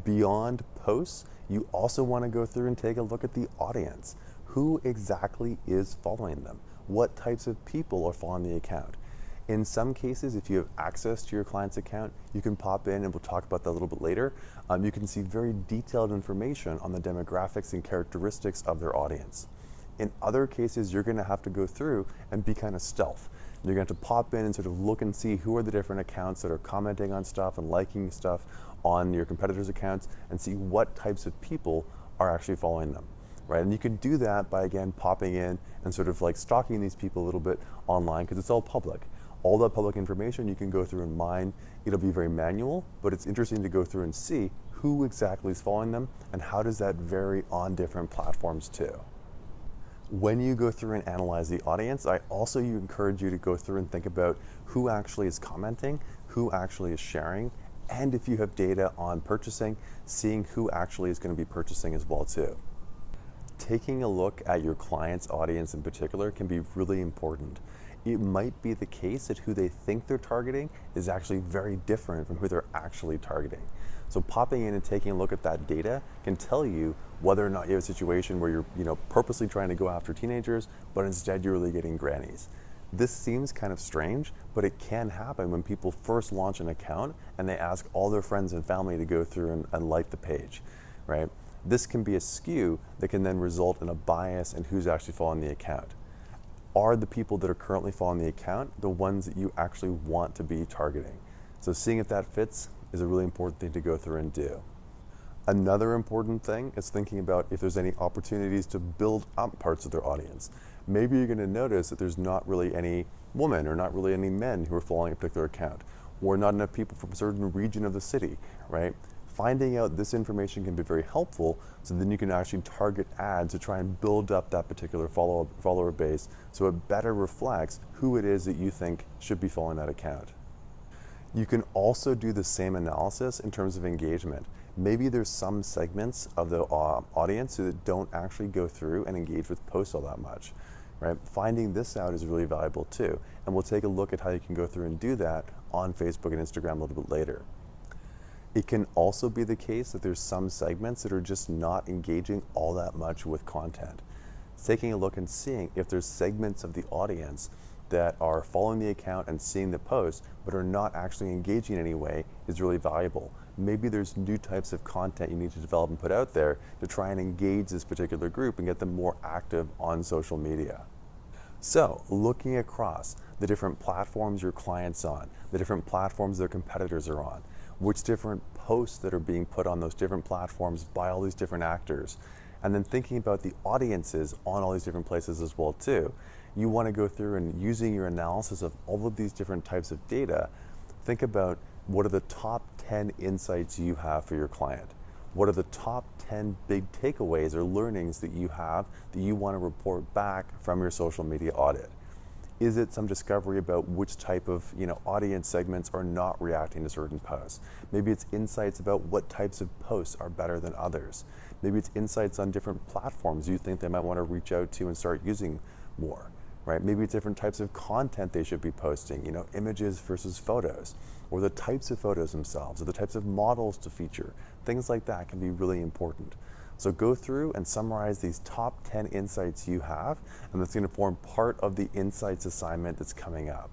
Beyond posts, you also want to go through and take a look at the audience. Who exactly is following them? What types of people are following the account? In some cases, if you have access to your client's account, you can pop in, and we'll talk about that a little bit later. You can see very detailed information on the demographics and characteristics of their audience. In other cases, you're going to have to go through and be kind of stealth. You're going to have to pop in and sort of look and see who are the different accounts that are commenting on stuff and liking stuff on your competitors' accounts, and see what types of people are actually following them. Right? And you can do that by, again, popping in and sort of like stalking these people a little bit online, because it's all public. All that public information you can go through and mine. It'll be very manual, but it's interesting to go through and see who exactly is following them and how does that vary on different platforms too. When you go through and analyze the audience, I also encourage you to go through and think about who actually is commenting, who actually is sharing, and if you have data on purchasing, seeing who actually is going to be purchasing as well too. Taking a look at your client's audience in particular can be really important. It might be the case that who they think they're targeting is actually very different from who they're actually targeting. So popping in and taking a look at that data can tell you whether or not you have a situation where you're purposely trying to go after teenagers, but instead you're really getting grannies. This seems kind of strange, but it can happen when people first launch an account and they ask all their friends and family to go through and like the page, right? This can be a skew that can then result in a bias in who's actually following the account. Are the people that are currently following the account the ones that you actually want to be targeting? So seeing if that fits is a really important thing to go through and do. Another important thing is thinking about if there's any opportunities to build up parts of their audience. Maybe you're going to notice that there's not really any women or not really any men who are following a particular account, or not enough people from a certain region of the city, right? Finding out this information can be very helpful, so then you can actually target ads to try and build up that particular follower base so it better reflects who it is that you think should be following that account. You can also do the same analysis in terms of engagement. Maybe there's some segments of the audience that don't actually go through and engage with posts all that much, right? Finding this out is really valuable too, and we'll take a look at how you can go through and do that on Facebook and Instagram a little bit later. It can also be the case that there's some segments that are just not engaging all that much with content. Taking a look and seeing if there's segments of the audience that are following the account and seeing the post but are not actually engaging in any way is really valuable. Maybe there's new types of content you need to develop and put out there to try and engage this particular group and get them more active on social media. So, looking across the different platforms your client's on, the different platforms their competitors are on, which different posts that are being put on those different platforms by all these different actors, and then thinking about the audiences on all these different places as well too. You want to go through and, using your analysis of all of these different types of data, think about what are the top 10 insights you have for your client. What are the top 10 big takeaways or learnings that you have that you want to report back from your social media audit? Is it some discovery about which type of audience segments are not reacting to certain posts? Maybe it's insights about what types of posts are better than others. Maybe it's insights on different platforms you think they might want to reach out to and start using more, right? Maybe it's different types of content they should be posting, images versus photos, or the types of photos themselves, or the types of models to feature. Things like that can be really important. So go through and summarize these top 10 insights you have, and that's going to form part of the insights assignment that's coming up.